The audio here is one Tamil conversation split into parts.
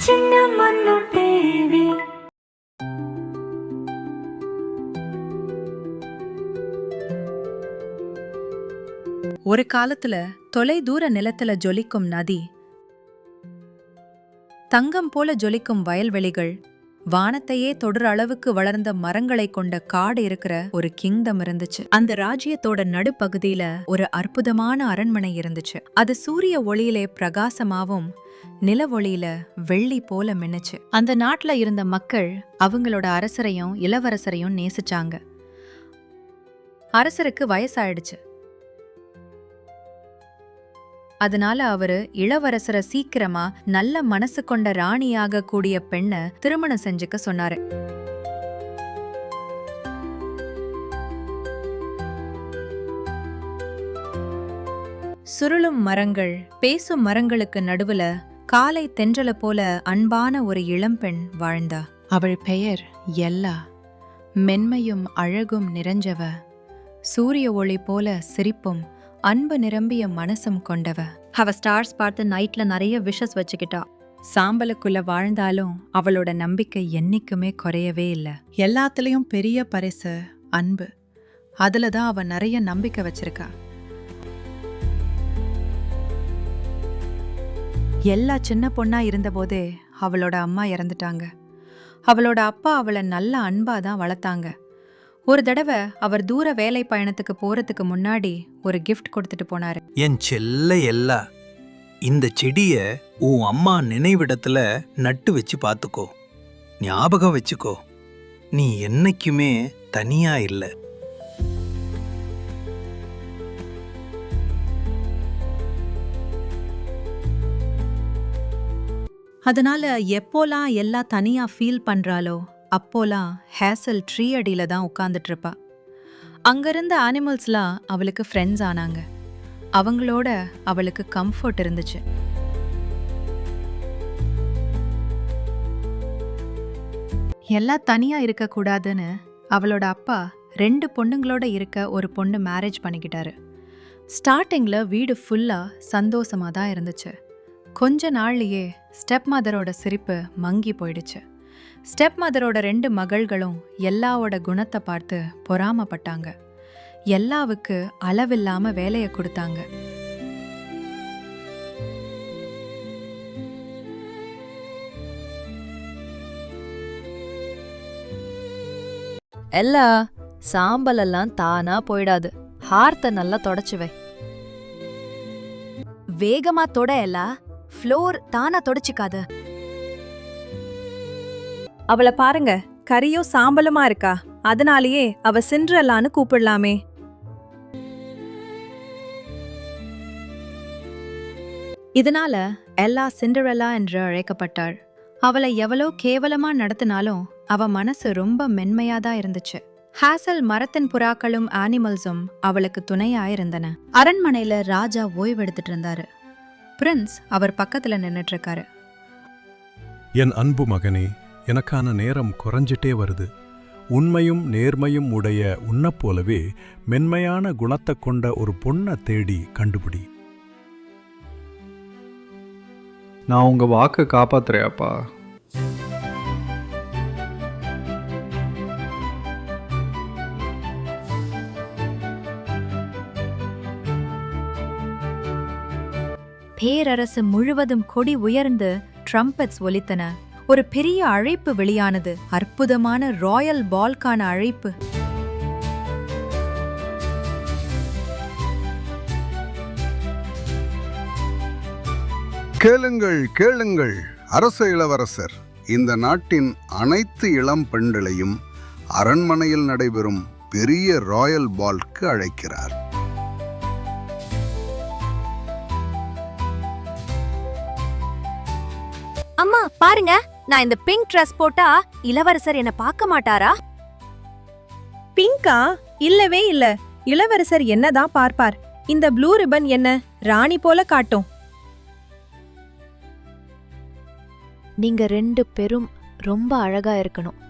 சின்ன மண்ணு தேவி. ஒரு காலத்துல தொலை தூர நிலத்துல ஜொலிக்கும் நதி, தங்கம் போல ஜொலிக்கும் வயல்வெளிகள், வானத்தையே தொடுற அளவுக்கு வளர்ந்த மரங்களை கொண்ட காடு இருக்கிற ஒரு கிங்டம் இருந்துச்சு. அந்த ராஜ்யத்தோட நடுப்பகுதியில ஒரு அற்புதமான அரண்மனை இருந்துச்சு. அது சூரிய ஒளியிலே பிரகாசமாவும் நில ஒளியில வெள்ளி போல மின்னுச்சு. அந்த நாட்டுல இருந்த மக்கள் அவங்களோட அரசரையும் இளவரசரையும் நேசிச்சாங்க. அரசருக்கு வயசாயிடுச்சு. அதனால அவரு இளவரசரை சீக்கிரமா நல்ல மனசு கொண்ட ராணியாக கூடிய பெண்ண திருமணம் செஞ்சுக்க சொன்னாரு. சுருளும் மரங்கள், பேசும் மரங்களுக்கு நடுவுல காலை தென்றல போல அன்பான ஒரு இளம்பெண் வாழ்ந்தா. அவள் பெயர் எல்லா. மென்மையும் அழகும் நிறைஞ்சவ, சூரிய ஒளி போல சிரிப்பும் அன்பு நிரம்பிய மனசும் கொண்டவ. அவ ஸ்டார்ஸ் பார்த்து நைட்ல நிறைய விஷஸ் வச்சுக்கிட்டா. சாம்பலுக்குள்ள வாழ்ந்தாலும் அவளோட நம்பிக்கை என்னைக்குமே குறையவே இல்லை. எல்லாத்துலயும் பெரிய பரிசு அன்பு. அதுலதான் அவ நிறைய நம்பிக்கை வச்சிருக்கா. எல்லா சின்ன பொண்ணா இருந்தபோதே அவளோட அம்மா இறந்துட்டாங்க. அவளோட அப்பா அவளை நல்ல அன்பாதான் வளர்த்தாங்க. ஒரு தடவை அவர் தூர வேலை பயணத்துக்கு போறதுக்கு முன்னாடி ஒரு கிஃப்ட் கொடுத்துட்டு போனாரு. என் செல்ல எல்லா, இந்த செடிய உன் அம்மா நினைவிடத்துல நட்டு வச்சு பாத்துக்கோ. ஞாபகம் வச்சுக்கோ, நீ என்னைக்குமே தனியா இல்ல. அதனால எப்போலாம் எல்லாம் தனியா ஃபீல் பண்றாளோ அப்போலாம் ஹேசல் ட்ரீ அடியில தான் உட்கார்ந்துட்டு இருப்பா. அங்கிருந்த அனிமல்ஸ்லாம் அவளுக்கு ஃப்ரெண்ட்ஸ் ஆனாங்க. அவங்களோட அவளுக்கு கம்ஃபர்ட் இருந்துச்சு. எல்லாம் தனியா இருக்க கூடாதுன்னு அவளோட அப்பா 2 பொண்ணுங்களோட இருக்க ஒரு பொண்ணு மேரேஜ் பண்ணிக்கிட்டாரு. ஸ்டார்டிங்ல வீடு ஃபுல்லா சந்தோஷமா தான் இருந்துச்சு. கொஞ்ச நாள்லயே ஸ்டெப் மதரோட சிரிப்பு மங்கி போயிடுச்சு. ஸ்டெப் மதரோட 2 மகள்களும் எல்லாவோட குணத்தை பார்த்து பொறாமப்பட்டாங்க. எல்லாவுக்கு அளவில்லாம வேலையை கொடுத்தாங்க. எல்லா சாம்பலெல்லாம் தானா போயிடாது. ஹார்த்த நல்லா தொடச்சுவை. வேகமா தொட எல்லா, ஃப்ளோர் தானா தொடச்சிக்காத. அவளை பாருங்க, கரியும் சாம்பலுமா இருக்கா. அதனாலேயே அவ சிண்ட்ரெல்லான்னு கூப்பிடலாமே. இதனால எல்லா சிண்ட்ரெல்லா என்று அழைக்கப்பட்டாள். அவளை எவ்வளோ கேவலமா நடத்தினாலும் அவ மனசு ரொம்ப மென்மையாதான் இருந்துச்சு. ஹேசல் மரத்தின் புறாக்களும் ஆனிமல்ஸும் அவளுக்கு துணையாயிருந்தன. அரண்மனையில ராஜா ஓய்வெடுத்துட்டு இருந்தாரு. பிரின்ஸ் அவர் பக்கத்துல நின்னுட்டு இருக்காரு. என் அன்பு மகனே, எனக்கான நேரம் குறைஞ்சிட்டே வருது. உண்மையும் நேர்மையும் உடைய உன்னைப் போலவே மென்மையான குணத்தை கொண்ட ஒரு பொண்ணை தேடி கண்டுபிடி. நான் உங்க வாக்கை காப்பாத்துறேப்பா. பேரரசு முழுவதும் கொடி உயர்ந்து ட்ரம்பெட்ஸ் ஒலித்தன. ஒரு பெரிய அழைப்பு வெளியானது. அற்புதமான ராயல் பால்கான அழைப்பு. கேளுங்கள் கேளுங்கள் அரச இளவரசர், இந்த நாட்டின் அனைத்து இளம் பெண்களையும் அரண்மனையில் நடைபெறும் பெரிய ராயல் பால்க்கு அழைக்கிறார். அம்மா பாருங்க, நான் இந்த பிங்க் ட்ரெஸ் போட்டா இளவரசர் என்ன பார்க்க மாட்டாரா? பிங்கா? இல்லவே இல்ல. இளவரசர் என்னதான் பார்ப்பார். இந்த ப்ளூ ரிப்பன் என்ன ராணி போல காட்டும். நீங்க 2 பேரும் ரொம்ப அழகா இருக்கணும்.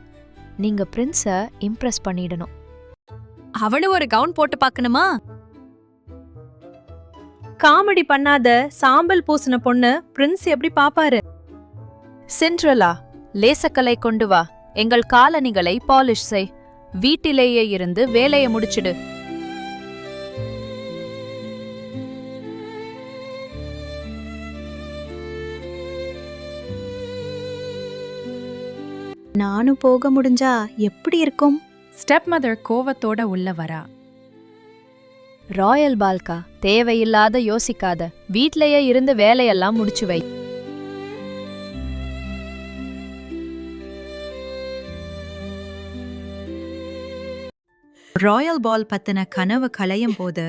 நீங்க பிரின்ஸ இம்ப்ரெஸ் பண்ணிடணும். அவளும் ஒரு கவுன் போட்டு பார்க்கணுமா? காமெடி பண்ணாத. சாம்பல் பூசின பொண்ணு பிரின்ஸ் எப்படி பாப்பாரு? சிண்ட்ரலா, லேசக்கலை கொண்டு வா. எங்கள் காலணிகளை பாலிஷ் செய். வீட்டிலேயே இருந்து வேலையை முடிச்சிடு. நானும் போக முடிஞ்சா எப்படி இருக்கும்? ஸ்டெப் மதர் கோவத்தோட உள்ள வரா. ராயல் பால்கா, தேவையில்லாத யோசிக்காத. வீட்லயே இருந்து வேலையெல்லாம் முடிச்சு வை. ராயல் பால் பத்தின கனவு கலையும் போது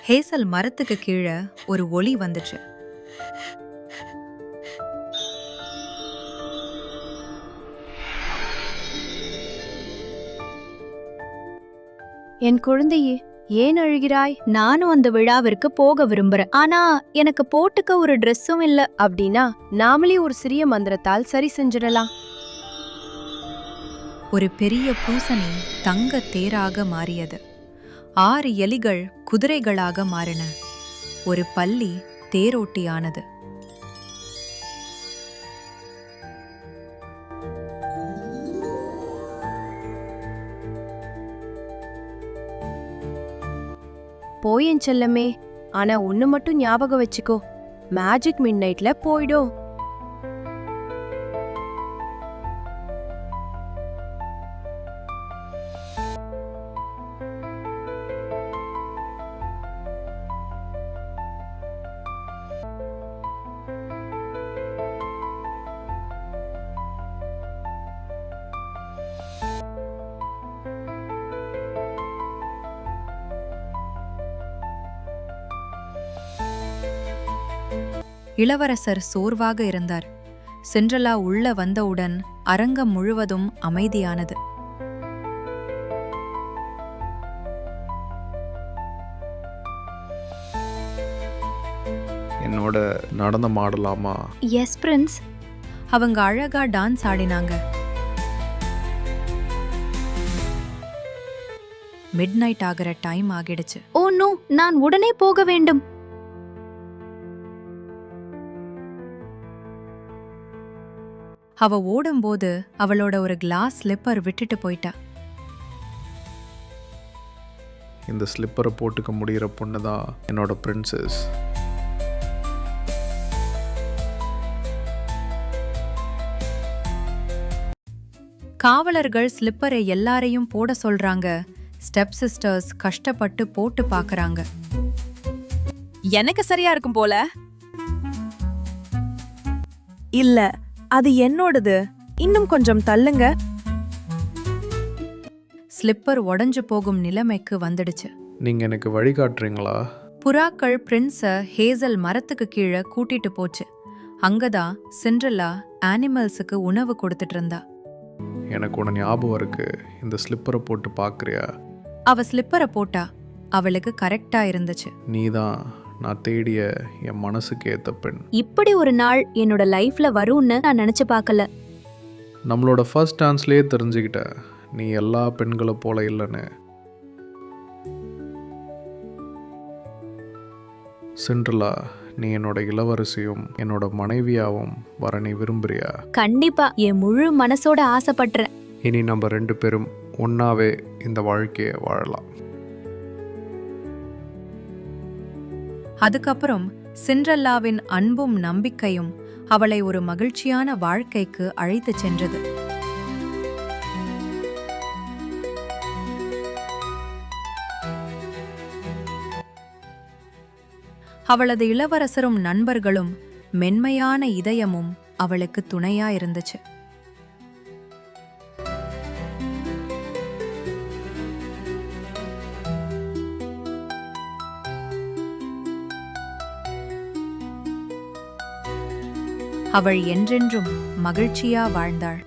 ஹேசல் மரத்துக்கு கீழே ஒரு ஒளி வந்துச்சு. என் குழந்தையே, ஏன் அழுகிறாய்? நானும் அந்த விழாவிற்கு போக விரும்புறேன். ஆனா எனக்கு போட்டுக்க ஒரு ட்ரெஸ்ஸும் இல்ல. அப்படின்னா நாமளே ஒரு சிறிய மந்திரத்தால் சரி செஞ்சிடலாம். ஒரு பெரிய பூசணி தங்க தேராக மாறியது. 6 எலிகள் குதிரைகளாக மாறின. ஒரு பல்லி தேரோட்டியானது. போயேன் செல்லமே, ஆனா ஒண்ணு மட்டும் ஞாபகம் வச்சுக்கோ, மேஜிக் மிட் நைட்ல போயிடும். இளவரசர் சோர்வாக இருந்தார். சிண்ட்ரலா உள்ள வந்தவுடன் அரங்கம் முழுவதும் அமைதியானது. என்னோட நடனம் ஆடலாமா? S Prince. அவங்க அழகா டான்ஸ் ஆடினாங்க. மிட் நைட் ஆகிற டைம் ஆகிடுச்சு. ஓ நோ, நான் உடனே போக வேண்டும். அவ ஓடும்போது அவளோட ஒரு கிளாஸ் ஸ்லிப்பர் விட்டுட்டு போயிட்டா. இந்த ஸ்லிப்பரை போட்டுக்க முடிகிற பொண்ணு தான் என்னோட பிரின்சஸ். காவலர்கள் ஸ்லிப்பரை எல்லாரையும் போட சொல்றாங்க. ஸ்டெப் சிஸ்டர்ஸ் கஷ்டப்பட்டு போட்டு பாக்குறாங்க. எனக்கு சரியா இருக்கும் போல. இல்ல, அது என்னோடது. இன்னும் கொஞ்சம் தள்ளுங்க. ஸ்லிப்பர் உடைஞ்சு போகும் நிலைமைக்கு வந்துடுச்சு. நீங்கள் எனக்கு வழிகாட்டுறீங்களா? புறாக்கள் பிரின்ஸ ஹேசல் மரத்துக்கு கீழே கூட்டிட்டு போச்சு. அங்கதான் சிண்ட்ரலா அனிமல்ஸுக்கு உணவு கொடுத்துட்டு இருந்தா. எனக்கு உன ஞாபகம் இருக்கு. இந்த ஸ்லிப்பரை போட்டு பார்க்குறியா? அவ ஸ்லிப்பரை போட்டா. அவளுக்கு கரெக்டா இருந்துச்சு. நீதான் நான் தேடிய என் மனசுக்கு ஏத்த பெண். இப்படி ஒரு நாள் என்னோட லைஃப்ல வரும்னு நான் நினைச்சு பார்க்கல. நம்மளோட ஃபர்ஸ்ட் டான்ஸ்லேயே தெரிஞ்சுக்கிட்ட நீ எல்லா பெண்களை போல இல்லைன்னு. சிண்ட்ரலா, நீ என்னோட இளவரசியும் என்னோட மனைவியாவும் வர நீ விரும்புறியா? கண்டிப்பா, என் முழு மனசோட ஆசைப்படுறேன். இனி நம்ம 2 பேரும் ஒன்னாவே இந்த வாழ்க்கையை வாழலாம். அதுக்கப்புறம் சிண்ட்ரல்லாவின் அன்பும் நம்பிக்கையும் அவளை ஒரு மகிழ்ச்சியான வாழ்க்கைக்கு அழைத்துச் சென்றது. அவளது இளவரசரும் நண்பர்களும் மென்மையான இதயமும் அவளுக்கு துணையா இருந்துச்சு. அவள் என்றென்றும் மகிழ்ச்சியா வாழ்ந்தாள்.